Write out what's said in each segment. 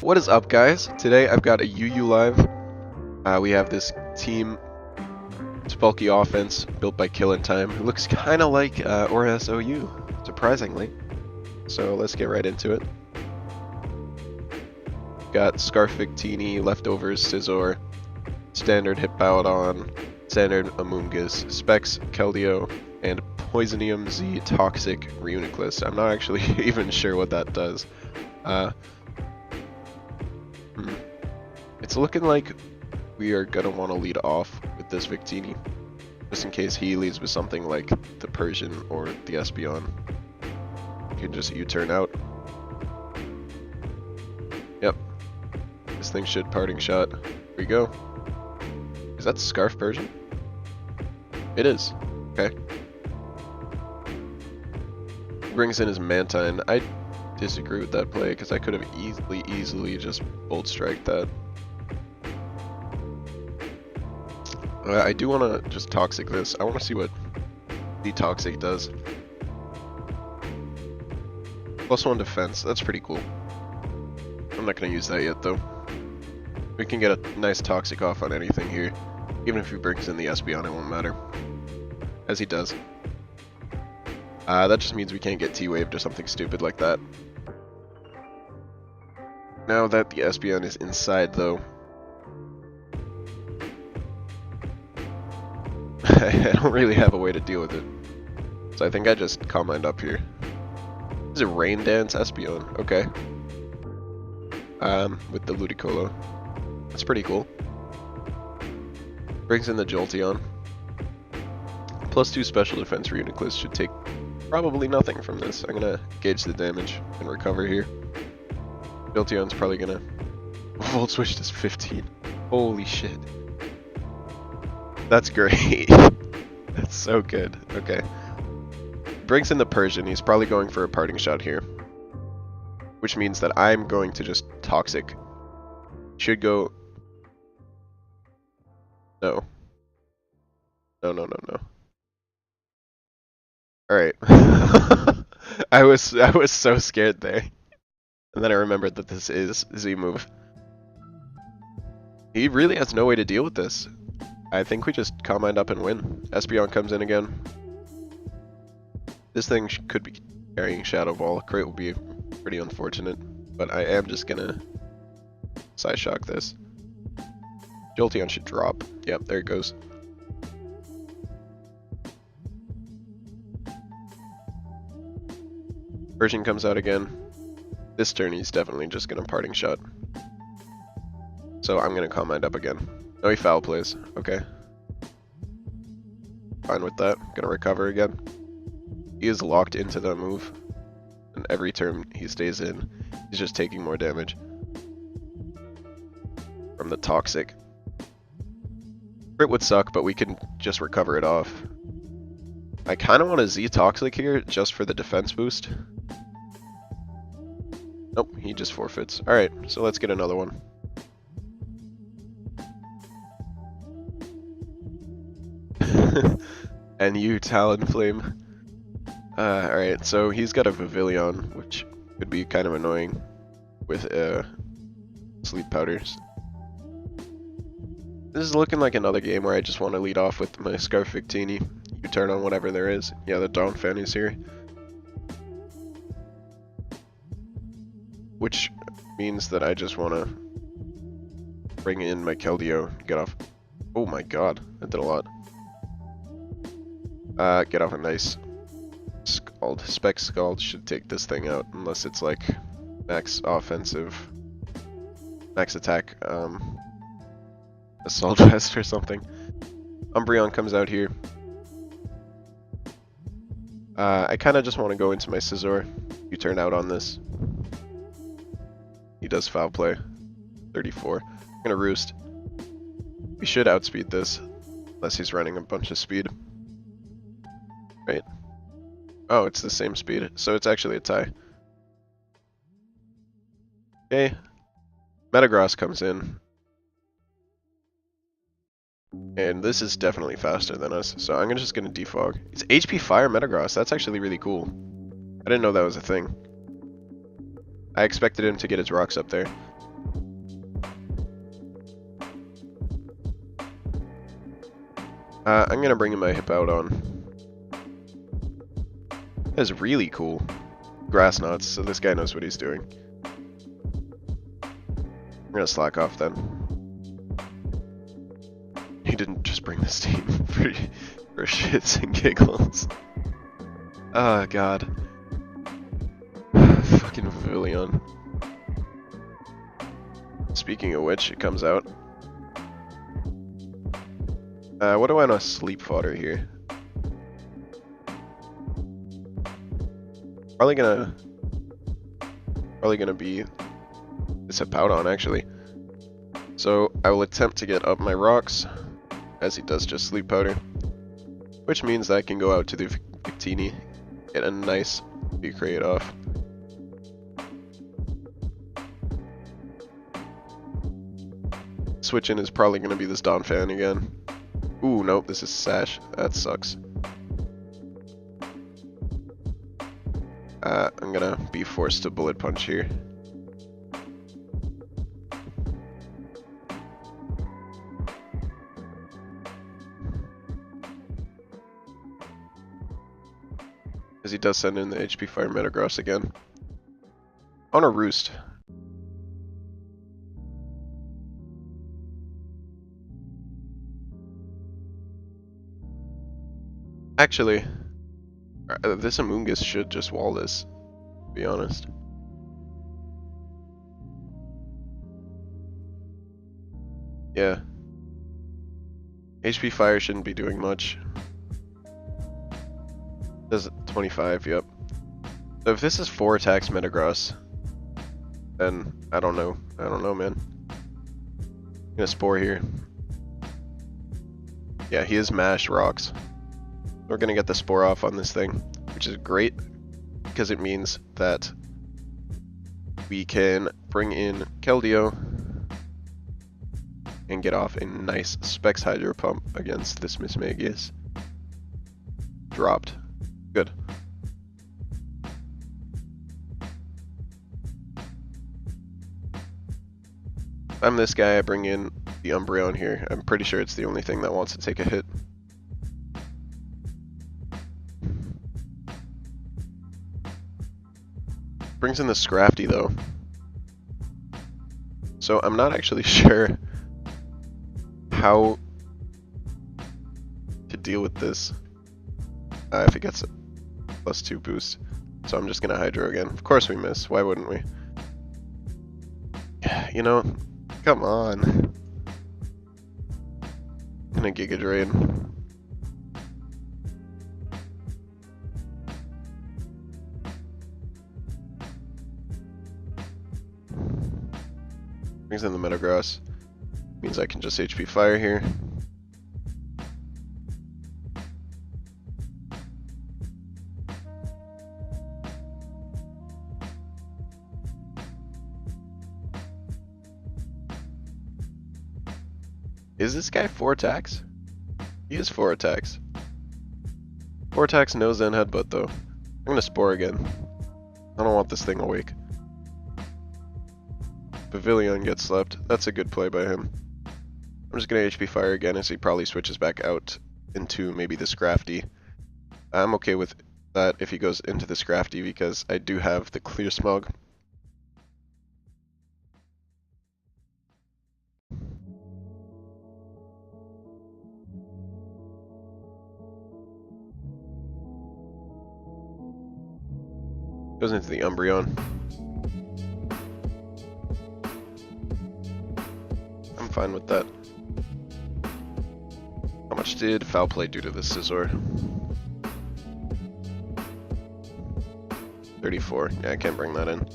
What is up, guys? Today I've got a UU live. We have this team, it's bulky offense built by Kill in Time. It looks kind of like ORAS OU, surprisingly. So let's get right into it. Got Scarf Victini, Leftovers, Scizor, Standard Hippowdon, Standard Amoonguss, Specs Keldeo, and Poisonium Z Toxic Reuniclus. I'm not actually even sure what that does. It's looking like we are gonna want to lead off with this Victini, just in case he leads with something like the Persian or the Espeon. You can just U-turn out. Yep. This thing should parting shot. Here we go. Is that Scarf Persian? It is. Okay. Brings in his Mantine. I disagree with that play because I could have easily just Bolt Strike that. I do want to just Toxic this. I want to see what the Toxic does. +1 defense. That's pretty cool. I'm not going to use that yet, though. We can get a nice Toxic off on anything here. Even if he brings in the Espeon, it won't matter. As he does. That just means we can't get T-Waved or something stupid like that. Now that the Espeon is inside, though, I don't really have a way to deal with it. So I think I just Calm Mind up here. This is a Rain Dance Espeon, okay. With the Ludicolo. That's pretty cool. Brings in the Jolteon. +2 special defense Reuniclus should take probably nothing from this. I'm gonna gauge the damage and recover here. Jolteon's probably gonna Volt Switch to 15. Holy shit. That's great. That's so good. Okay. Brings in the Persian. He's probably going for a parting shot here. Which means that I'm going to just Toxic. Should go... No. No. Alright. I was so scared there. And then I remembered that this is Z move. He really has no way to deal with this. I think we just Calm Mind up and win. Espeon comes in again. This thing could be carrying Shadow Ball. Crit will be pretty unfortunate, but I am just gonna Psyshock this. Jolteon should drop. Yep, there it goes. Persian comes out again. This turn he's definitely just gonna parting shot. So I'm gonna Calm Mind up again. No, he foul plays. Okay. Fine with that. Gonna recover again. He is locked into that move. And every turn he stays in, he's just taking more damage. From the Toxic. Crit would suck, but we can just recover it off. I kind of want a Z Toxic here, just for the defense boost. Nope, he just forfeits. Alright, so let's get another one. And you, Talonflame. Alright, so he's got a Pavilion, which could be kind of annoying with Sleep Powders. This is looking like another game where I just want to lead off with my Scarf Victini. You turn on whatever there is. Yeah, the Dawn Fanny's here. Which means that I just want to bring in my Keldeo, get off. Oh my god, that did a lot. Get off a nice Scald. Spec Scald should take this thing out, unless it's like max offensive, max attack, Assault Vest or something. Umbreon comes out here. I kind of just want to go into my Scizor. You turn out on this. He does foul play. 34. I'm gonna Roost. We should outspeed this, unless he's running a bunch of speed. Right. Oh, it's the same speed, so it's actually a tie. Okay. Metagross comes in. And this is definitely faster than us, so I'm just gonna defog. It's HP Fire Metagross, that's actually really cool. I didn't know that was a thing. I expected him to get his rocks up there. I'm gonna bring in my hip out on. That's really cool. Grass knots, so this guy knows what he's doing. I'm gonna slack off then. He didn't just bring this team for shits and giggles. Oh god. Fucking Pavilion. Speaking of which, it comes out. What do I want to sleep fodder here? Probably gonna be this Hippowdon actually. So I will attempt to get up my rocks, as he does just sleep powder, which means that I can go out to the Victini, get a nice big crate off. Switch in is probably going to be this Dawn Fan again. Ooh, nope, this is Sash. That sucks. I'm gonna be forced to bullet punch here. As he does send in the HP Fire Metagross again. On a Roost. Actually, this Amoonguss should just wall this, to be honest. Yeah. HP Fire shouldn't be doing much. Does 25, yep. So if this is 4 attacks Metagross, then I don't know. I don't know, man. I'm gonna Spore here. Yeah, he is mashed rocks. We're gonna get the Spore off on this thing, which is great because it means that we can bring in Keldeo and get off a nice Specs Hydro Pump against this Mismagius. Dropped. Good. If I'm this guy, I bring in the Umbreon here. I'm pretty sure it's the only thing that wants to take a hit. Brings in the Scrafty though. So I'm not actually sure how to deal with this if it gets a +2 boost. So I'm just gonna Hydro again. Of course we miss. Why wouldn't we? You know, come on. I'm gonna Giga Drain. Brings in the Metagross. Means I can just HP Fire here. Is this guy 4 attacks? He is 4 attacks. 4 attacks, no Zen Headbutt though. I'm gonna Spore again. I don't want this thing awake. Pavilion gets slept. That's a good play by him. I'm just gonna HP Fire again as he probably switches back out into maybe the Scrafty. I'm okay with that if he goes into the Scrafty because I do have the Clear Smog. Goes into the Umbreon. I'm fine with that. How much did Foul Play do to the Scizor? 34. Yeah, I can't bring that in.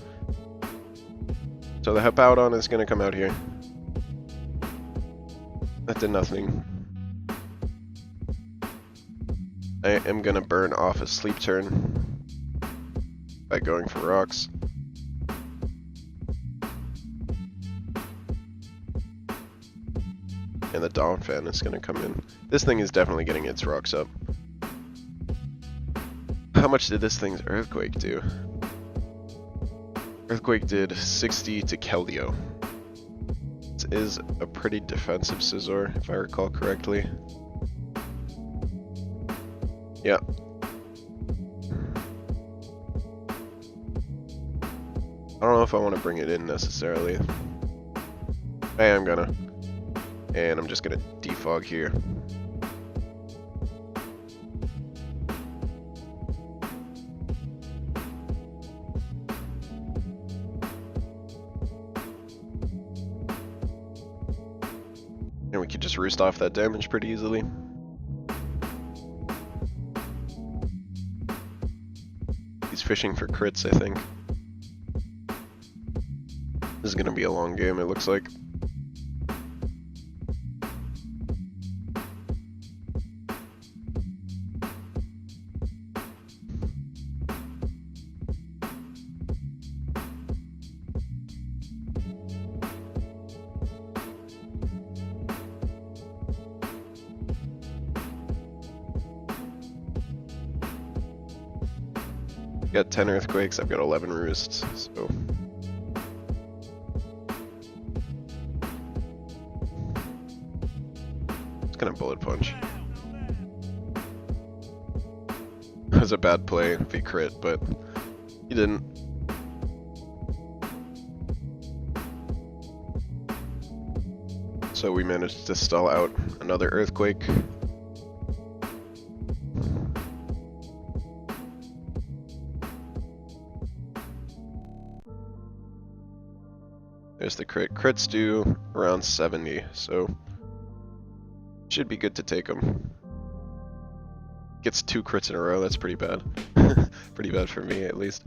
So the Hippowdon is going to come out here. That did nothing. I am going to burn off a Sleep Turn by going for rocks. And the Dawn Fan is going to come in. This thing is definitely getting its rocks up. How much did this thing's Earthquake do? Earthquake did 60 to Keldeo. This is a pretty defensive Scizor, if I recall correctly. Yeah. I don't know if I want to bring it in necessarily. I am gonna. And I'm just gonna defog here. And we could just roost off that damage pretty easily. He's fishing for crits, I think. This is gonna be a long game, it looks like. Got 10 earthquakes, I've got 11 roosts, so. Just gonna bullet punch. It was a bad play if he crit, but he didn't. So we managed to stall out another earthquake. There's the crit. Crits do around 70, so should be good to take them. Gets 2 crits in a row, that's pretty bad. Pretty bad for me, at least.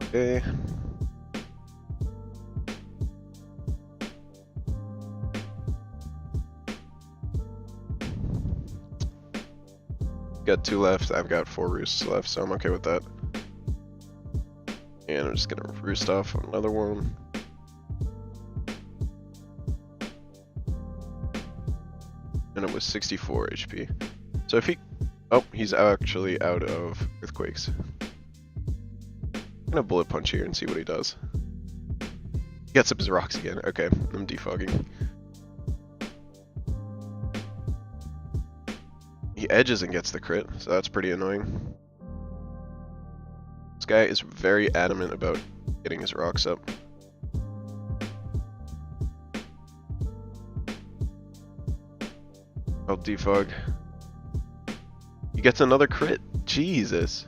Okay. Got 2 left, I've got 4 roosts left, so I'm okay with that. And I'm just gonna roost off another one. And it was 64 HP. So if he... Oh, he's actually out of earthquakes. I'm gonna bullet punch here and see what he does. He gets up his rocks again. Okay, I'm defogging. He edges and gets the crit, so that's pretty annoying. This guy is very adamant about getting his rocks up. I'll defog. He gets another crit. Jesus.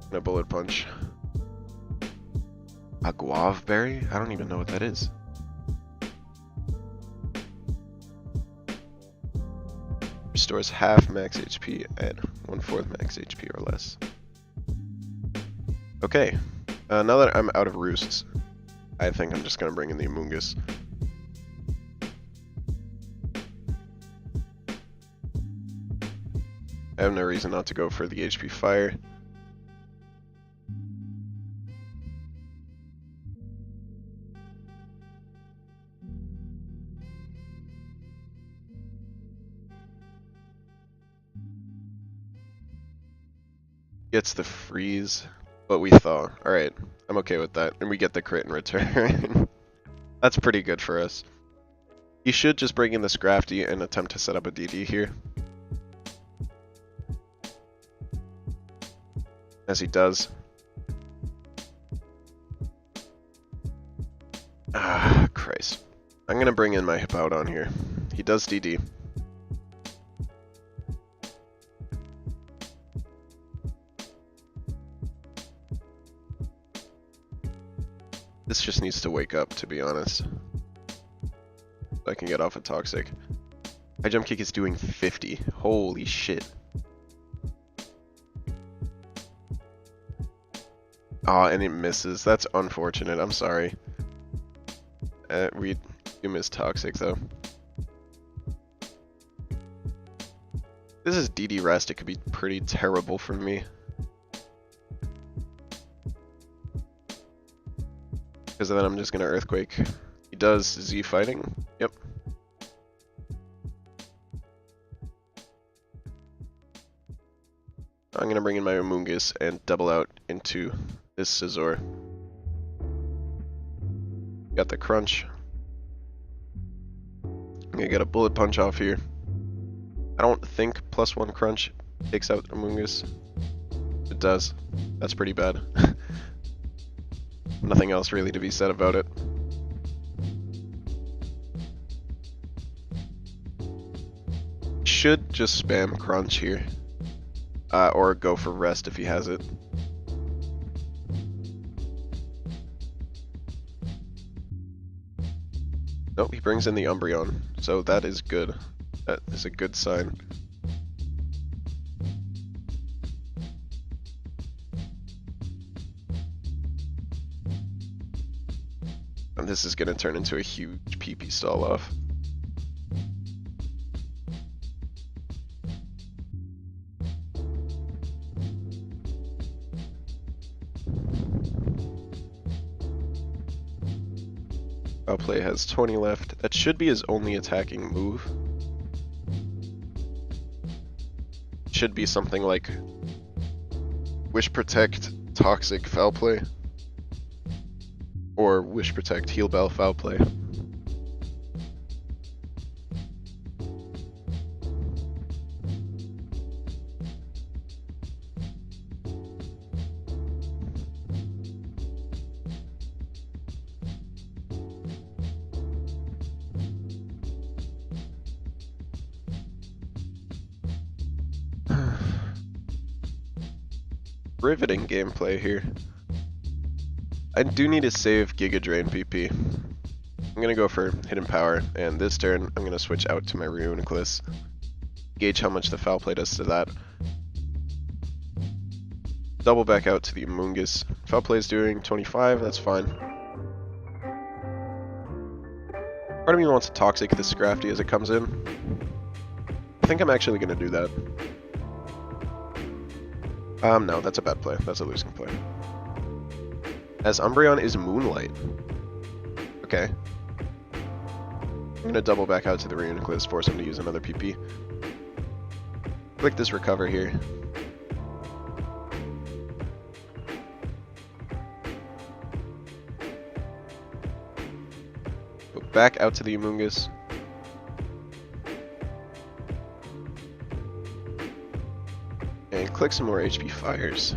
And a bullet punch. A guava berry? I don't even know what that is. Restores half max HP at 1/4 max HP or less. Okay, now that I'm out of roosts, I think I'm just gonna bring in the Amoongus. I have no reason not to go for the HP fire. Gets the freeze, but we thaw. Alright, I'm okay with that. And we get the crit in return. That's pretty good for us. He should just bring in the Scrafty and attempt to set up a DD here. As he does. Ah, Christ. I'm gonna bring in my Hippowdon here. He does DD. This just needs to wake up, to be honest. So I can get off a Toxic. My jump kick is doing 50. Holy shit. Aw, and it misses. That's unfortunate. I'm sorry. We do miss Toxic, though. This is DD Rest. It could be pretty terrible for me. Because then I'm just going to Earthquake. He does Z fighting. Yep. I'm gonna bring in my Amoonguss and double out into this Scizor. Got the crunch. I'm gonna get a bullet punch off here. I don't think +1 crunch takes out Amoonguss. It does. That's pretty bad. Nothing else really to be said about it. Should just spam crunch here. Or go for rest if he has it. Nope, he brings in the Umbreon, so that is good. That is a good sign. And this is going to turn into a huge PP stall off. Foul Play has 20 left. That should be his only attacking move. Should be something like Wish Protect, Toxic, Foul Play. Or Wish Protect, Heal Bell, Foul Play. Riveting gameplay here. I do need to save Giga Drain PP. I'm gonna go for Hidden Power, and this turn I'm gonna switch out to my Reuniclus. Gauge how much the Foul Play does to that. Double back out to the Amoonguss. Foul Play is doing 25, that's fine. Part of me wants to Toxic this Scrafty as it comes in. I think I'm actually gonna do that. No, that's a bad play. That's a losing play. As Umbreon is Moonlight. Okay. I'm gonna double back out to the Reuniclus, force him to use another PP. Click this recover here. Go back out to the Amoonguss. And click some more HP fires.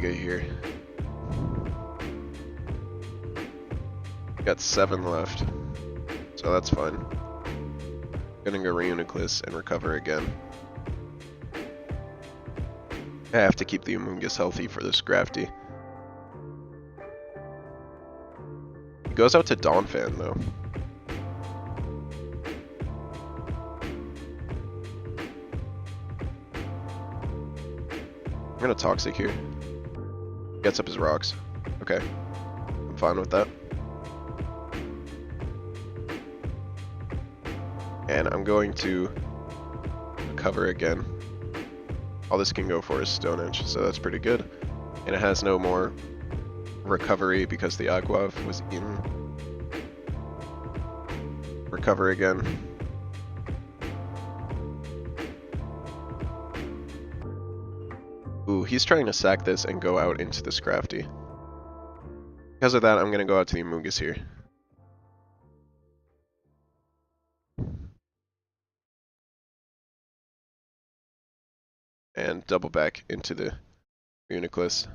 Here. Got 7 left, so that's fine. Gonna go Reuniclus and recover again. I have to keep the Amoonguss healthy for this Scrafty. He goes out to Donphan though. I'm gonna Toxic here. Gets up his rocks. Okay. I'm fine with that. And I'm going to recover again. All this can go for is Stone Edge, so that's pretty good. And it has no more recovery because the Aguav was in. Recover again. Ooh, he's trying to sack this and go out into the Scrafty. Because of that, I'm going to go out to the Amoonguss here. And double back into the Reuniclus.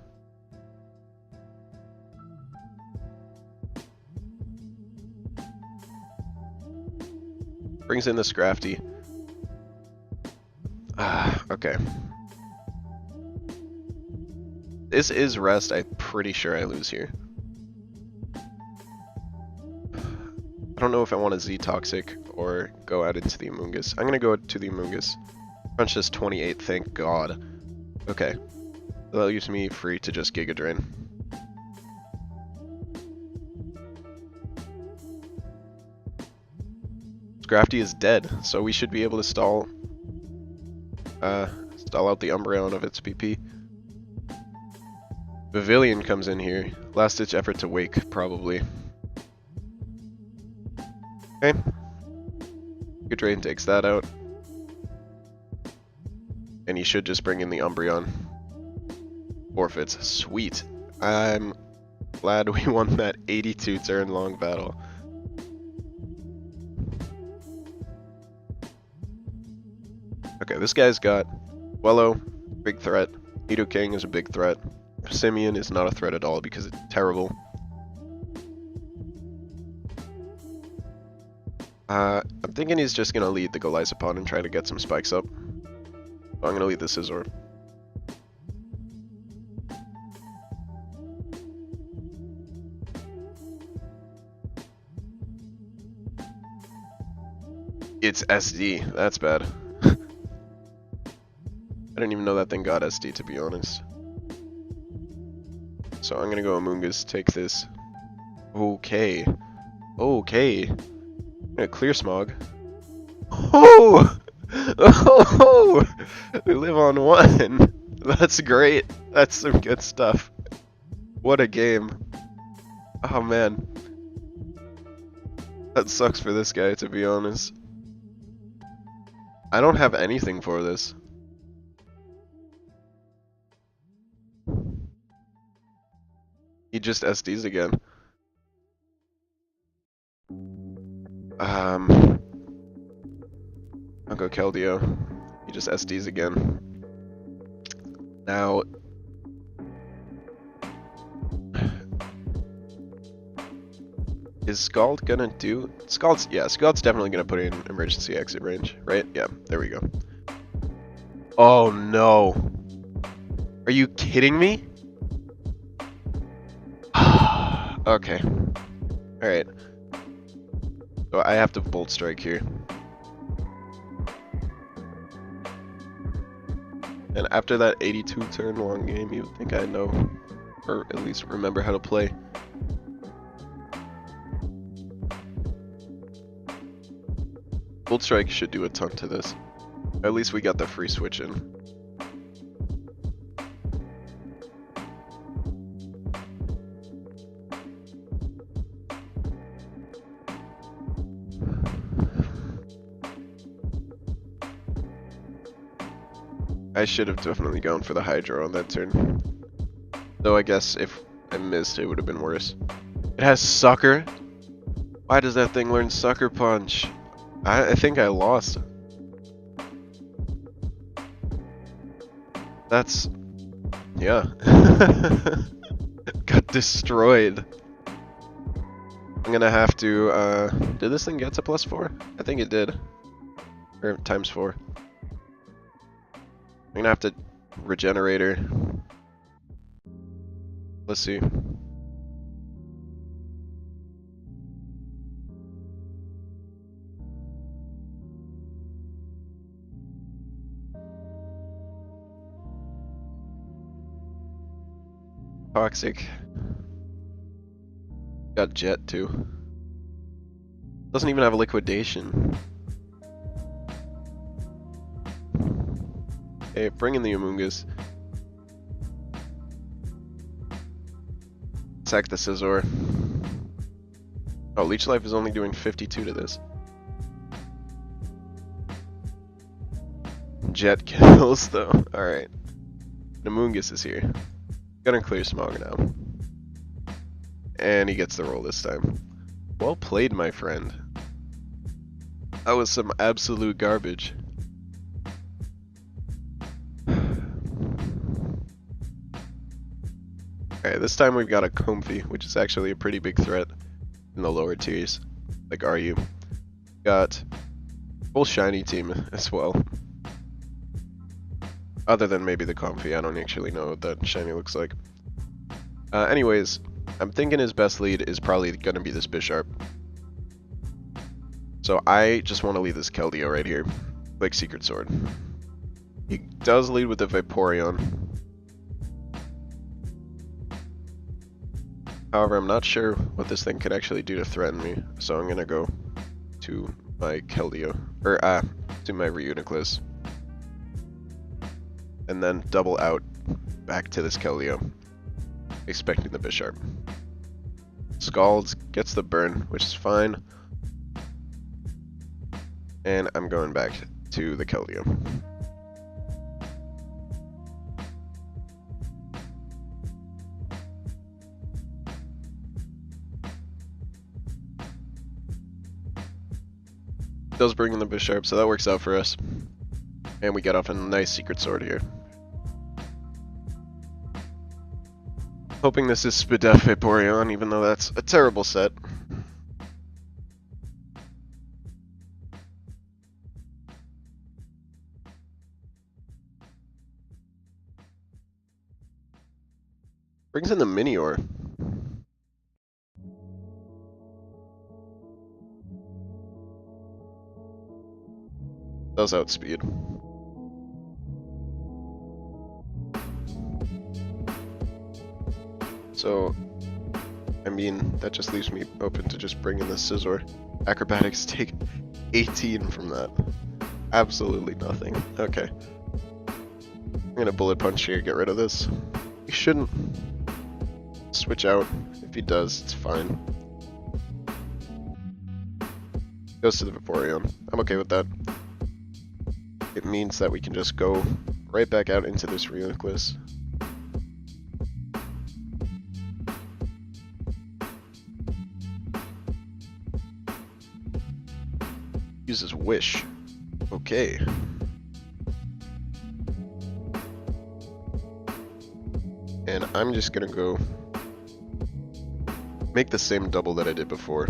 Brings in the Scrafty. Okay. This is rest. I'm pretty sure I lose here. I don't know if I want to Z-Toxic or go out into the Amoonguss. I'm going to go to the Amoonguss. Crunch is 28, thank God. Okay. That leaves me free to just Giga Drain. Scrafty is dead, so we should be able to stall out the Umbreon of its PP. Pavilion comes in here. Last ditch effort to wake, probably. Okay. Giga Drain takes that out. And he should just bring in the Umbreon. Forfeits. Sweet. I'm glad we won that 82 turn long battle. Okay, this guy's got Wello, big threat. Nidoking is a big threat. Simeon is not a threat at all because it's terrible. I'm thinking he's just gonna lead the Golisopod and try to get some spikes up. So I'm gonna lead the Scizor. It's SD. That's bad. I didn't even know that thing got SD, to be honest. So I'm gonna go Amoonguss, take this. Okay. Okay. I'm gonna clear Smog. Oh! Oh! We live on one. That's great. That's some good stuff. What a game. Oh man. That sucks for this guy, to be honest. I don't have anything for this. He just SDs again. I'll go Keldeo. He just SDs again. Now... Is Scald gonna do... Scald's definitely gonna put in emergency exit range, right? Yeah, there we go. Oh no. Are you kidding me? Okay. Alright. So I have to Bolt Strike here. And after that 82 turn long game, you would think I know, or at least remember how to play. Bolt Strike should do a ton to this. At least we got the free switch in. I should have definitely gone for the Hydro on that turn. Though I guess if I missed, it would have been worse. It has Sucker? Why does that thing learn Sucker Punch? I think I lost. That's... yeah. Got destroyed. I'm gonna have to, did this thing get to +4? I think it did. Or ×4. I'm gonna have to Regenerator. Let's see. Toxic. Got Jet too. Doesn't even have a liquidation. Okay, bring in the Amoonguss. Sack the Scizor. Oh, Leech Life is only doing 52 to this. Jet kills though. Alright. Amoonguss is here. Gonna clear Smog now. And he gets the roll this time. Well played, my friend. That was some absolute garbage. Okay, this time we've got a Comfey, which is actually a pretty big threat in the lower tiers. Like, are you? Got full shiny team as well. Other than maybe the Comfey, I don't actually know what that shiny looks like. Anyways, I'm thinking his best lead is probably gonna be this Bisharp. So I just want to leave this Keldeo right here, like Secret Sword. He does lead with the Vaporeon. However, I'm not sure what this thing could actually do to threaten me, so I'm gonna go to my Keldeo, or to my Reuniclus, and then double out back to this Keldeo, expecting the Bisharp. Scalds gets the burn, which is fine, and I'm going back to the Keldeo. Does bring in the Bisharp, so that works out for us. And we get off a nice Secret Sword here. Hoping this is Spadef Vaporeon, even though that's a terrible set. Brings in the Minior. Does outspeed. So, I mean, that just leaves me open to just bring in the Scizor. Acrobatics take 18 from that. Absolutely nothing. Okay. I'm gonna Bullet Punch here, get rid of this. He shouldn't switch out. If he does, it's fine. Goes to the Vaporeon. I'm okay with that. It means that we can just go right back out into this Reuniclus. Uses Wish. Okay. And I'm just gonna go make the same double that I did before.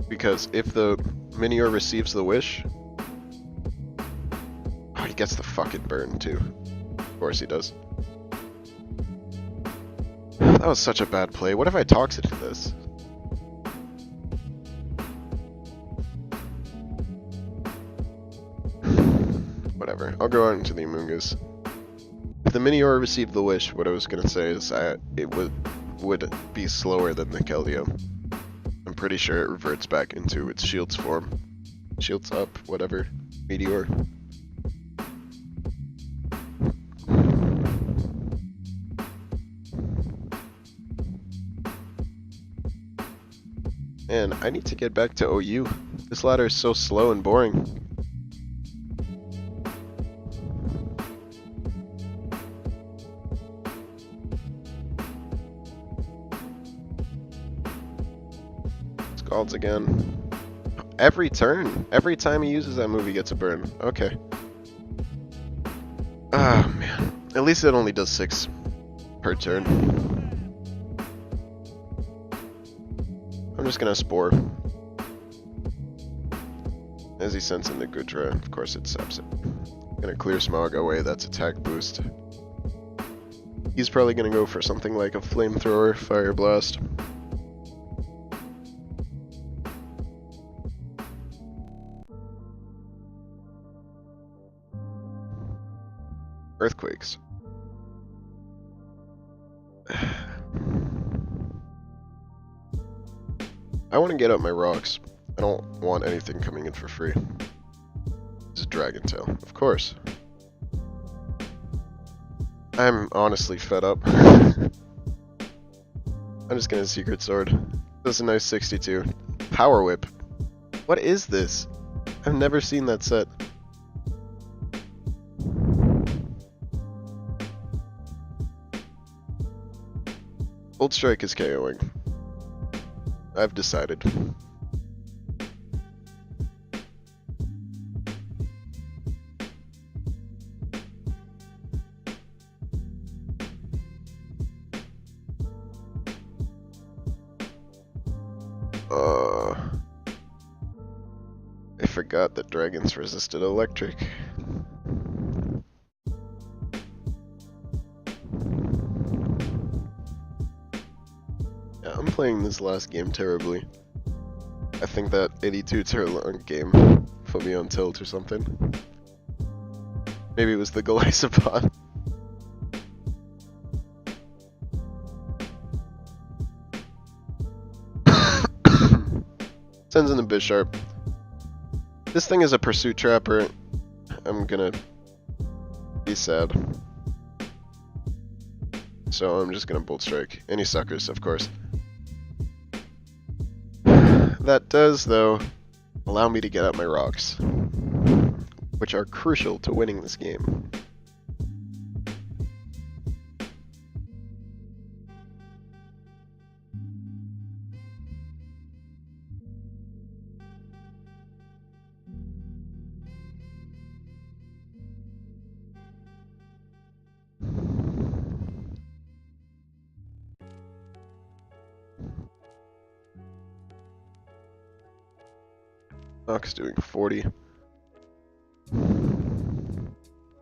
Because if the Minior receives the Wish... Oh, he gets the fucking burn too. Of course he does. That was such a bad play. What if I Toxic this? Whatever. I'll go out into the Amoonguss. If the Minior received the Wish, what I was gonna say is it would be slower than the Keldeo. I'm pretty sure it reverts back into its Shield's form. Shield's up, whatever. Meteor. And I need to get back to OU. This ladder is so slow and boring. Scalds again. Every turn. Every time he uses that move, he gets a burn. Okay. Ah, man. At least it only does 6 per turn. I'm just gonna Spore. As he sends in the Goodra, of course it saps it. Gonna clear Smog away, that's attack boost. He's probably gonna go for something like a Flamethrower, Fire Blast. Earthquakes. I want to get up my rocks. I don't want anything coming in for free. This is Dragon Tail, of course. I'm honestly fed up. I'm just gonna Secret Sword. That's a nice 62. Power Whip. What is this? I've never seen that set. Old Strike is KOing. I've decided. I forgot that dragons resisted electric. Yeah, I'm playing this last game terribly. I think that 82 turn long game put me on tilt or something. Maybe it was the Galaisapod. Sends in the Bisharp. This thing is a Pursuit Trapper. I'm gonna be sad. So I'm just gonna Bolt Strike. Any suckers, of course. That does, though, allow me to get out my rocks, which are crucial to winning this game. Knox doing 40.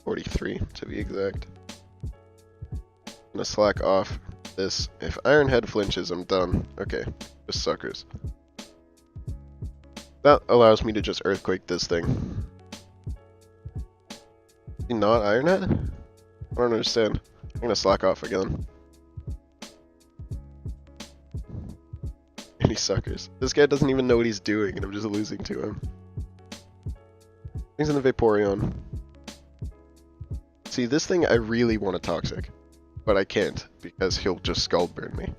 43 to be exact. I'm gonna slack off this. If Ironhead flinches, I'm done. Okay, just suckers. That allows me to just Earthquake this thing. Not Ironhead? I don't understand. I'm gonna slack off again. Any suckers. This guy doesn't even know what he's doing, and I'm just losing to him. He's in the Vaporeon. See, this thing I really want a Toxic, but I can't because he'll just Scald Burn me.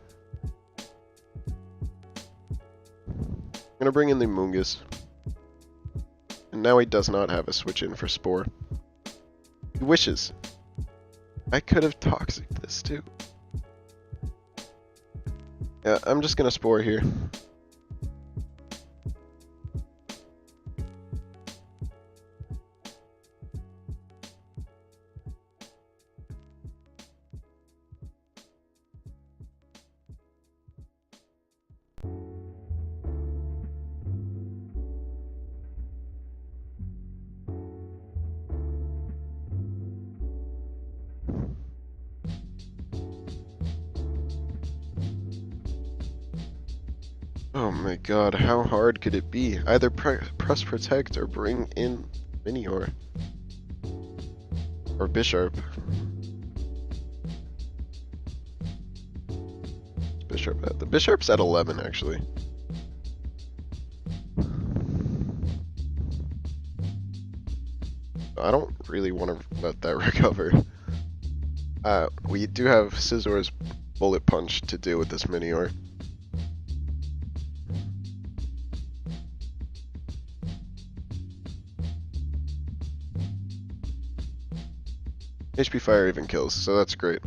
I'm gonna bring in the Mungus. And now he does not have a switch in for Spore. He wishes. I could have Toxic this too. Yeah, I'm just gonna Spore here. Oh my god, how hard could it be? Either press Protect or bring in Minior. Or Bisharp. Bisharp at? The Bisharp's at 11 actually. I don't really want to let that recover. We do have Scisor's Bullet Punch to deal with this Minior. HP Fire even kills, so that's great.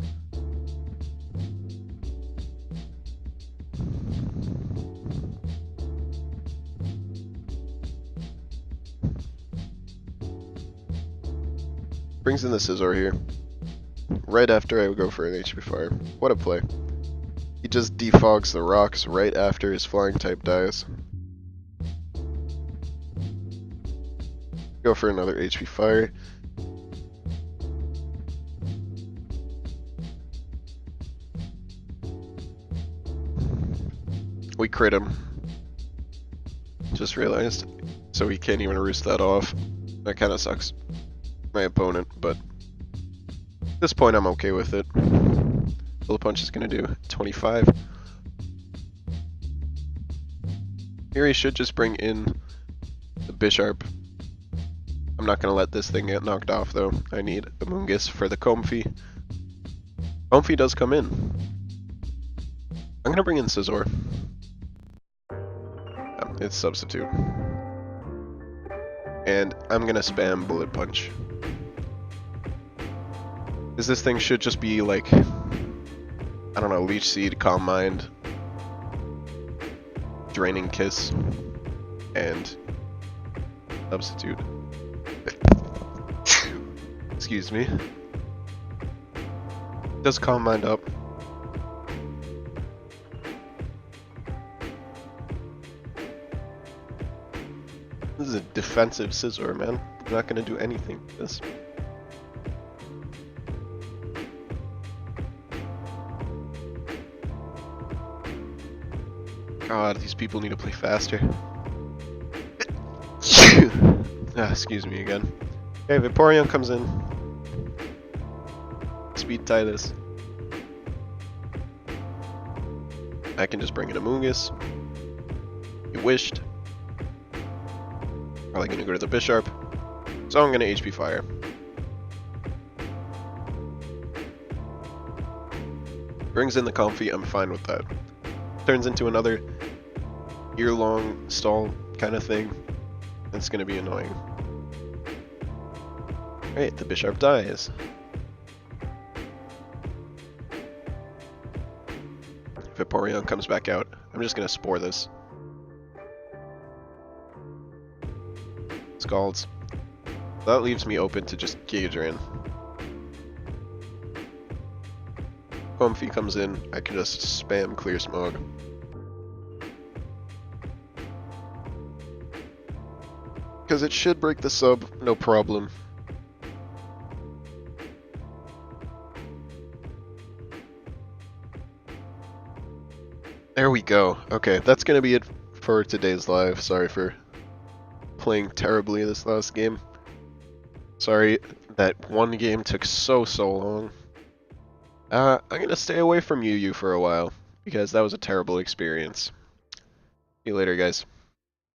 Brings in the Scizor here. Right after I would go for an HP Fire. What a play. He just defogs the rocks right after his flying type dies. Go for another HP Fire. We crit him. Just realized. So he can't even roost that off. That kind of sucks. My opponent, but at this point I'm okay with it. Bullet Punch is going to do 25. Here he should just bring in the Bisharp. I'm not going to let this thing get knocked off though. I need a Mungus for the Comfey. Comfey does come in. I'm going to bring in Scizor. It's Substitute. And I'm gonna spam Bullet Punch. Because this thing should just be like, I don't know, Leech Seed, Calm Mind, Draining Kiss, and Substitute. Excuse me. Does Calm Mind up. This is a defensive Scizor, man. I'm not gonna do anything with this. God, these people need to play faster. Excuse me again. Okay, Vaporeon comes in. Speed tie this. I can just bring in a Mungus. You wished. Probably gonna go to the Bisharp. So I'm gonna HP Fire. Brings in the Comfy, I'm fine with that. Turns into another year-long stall kind of thing. That's gonna be annoying. Alright, the Bisharp dies. Vaporeon comes back out. I'm just gonna Spore this. Scalds. That leaves me open to just Giga Drain. Comfy comes in, I can just spam Clear Smog. Because it should break the sub, no problem. There we go. Okay, that's gonna be it for today's live. Sorry for playing terribly this last game. Sorry that one game took so long. I'm gonna stay away from Yu for a while, because that was a terrible experience. See you later, guys.